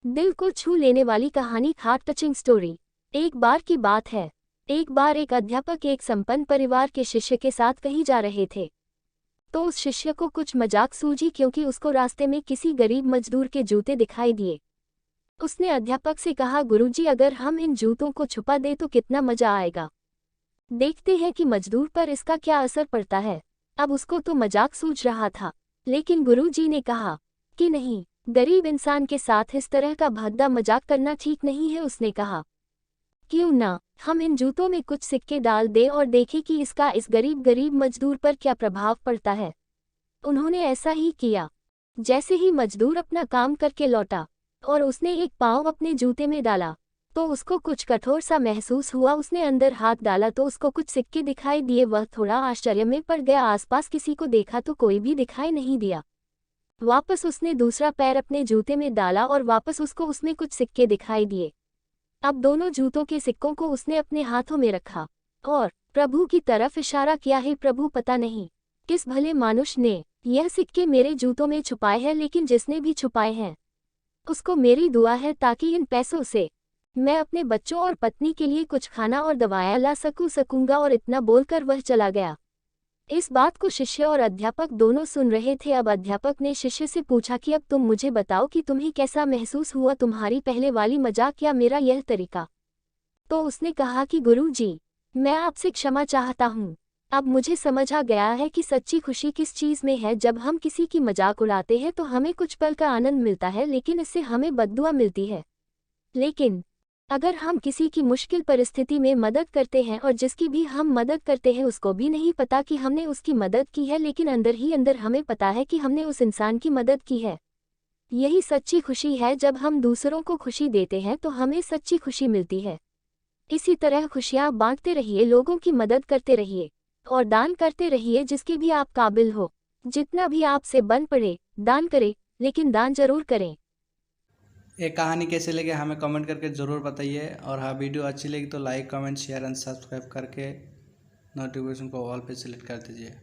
दिल को छू लेने वाली कहानी, हार्ट टचिंग स्टोरी। एक बार की बात है। एक बार एक अध्यापक एक संपन्न परिवार के शिष्य के साथ कहीं जा रहे थे। तो उस शिष्य को कुछ मजाक सूझी, क्योंकि उसको रास्ते में किसी गरीब मजदूर के जूते दिखाई दिए। उसने अध्यापक से कहा, गुरुजी, अगर हम इन जूतों को छुपा दें तो कितना मजा आएगा। देखते हैं कि मजदूर पर इसका क्या असर पड़ता है। अब उसको तो मजाक सूझ रहा था, लेकिन गुरुजी ने कहा कि नहीं, गरीब इंसान के साथ इस तरह का भद्दा मजाक करना ठीक नहीं है। उसने कहा, क्यों ना हम इन जूतों में कुछ सिक्के डाल दें और देखें कि इसका इस गरीब मजदूर पर क्या प्रभाव पड़ता है। उन्होंने ऐसा ही किया। जैसे ही मजदूर अपना काम करके लौटा और उसने एक पाँव अपने जूते में डाला तो उसको कुछ कठोर सा महसूस हुआ। उसने अंदर हाथ डाला तो उसको कुछ सिक्के दिखाई दिए। वह थोड़ा आश्चर्य में पड़ गया। आसपास किसी को देखा तो कोई भी दिखाई नहीं दिया। वापस उसने दूसरा पैर अपने जूते में डाला और वापस उसको उसमें कुछ सिक्के दिखाई दिए। अब दोनों जूतों के सिक्कों को उसने अपने हाथों में रखा और प्रभु की तरफ इशारा किया, है प्रभु, पता नहीं किस भले मानुष ने यह सिक्के मेरे जूतों में छुपाए हैं, लेकिन जिसने भी छुपाए हैं उसको मेरी दुआ है ताकि इन पैसों से मैं अपने बच्चों और पत्नी के लिए कुछ खाना और दवाएं ला सकूंगा। और इतना बोलकर वह चला गया। इस बात को शिष्य और अध्यापक दोनों सुन रहे थे। अब अध्यापक ने शिष्य से पूछा कि अब तुम मुझे बताओ कि तुम्हें कैसा महसूस हुआ, तुम्हारी पहले वाली मजाक या मेरा यह तरीका। तो उसने कहा कि गुरुजी, मैं आपसे क्षमा चाहता हूँ। अब मुझे समझ आ गया है कि सच्ची खुशी किस चीज़ में है। जब हम किसी की मजाक उड़ाते हैं तो हमें कुछ पल का आनंद मिलता है, लेकिन इससे हमें बद्दुआ मिलती है। लेकिन अगर हम किसी की मुश्किल परिस्थिति में मदद करते हैं और जिसकी भी हम मदद करते हैं उसको भी नहीं पता कि हमने उसकी मदद की है, लेकिन अंदर ही अंदर हमें पता है कि हमने उस इंसान की मदद की है, यही सच्ची खुशी है। जब हम दूसरों को खुशी देते हैं तो हमें सच्ची खुशी मिलती है। इसी तरह खुशियाँ बांटते रहिए, लोगों की मदद करते रहिए और दान करते रहिए जिसके भी आप काबिल हो। जितना भी आपसे बन पड़े दान करें, लेकिन दान जरूर करें। ये कहानी कैसी लगी हमें कमेंट करके ज़रूर बताइए। और हाँ, वीडियो अच्छी लगी तो like, comment, share and subscribe करके नोटिफिकेशन को ऑल पे सेलेक्ट कर दीजिए।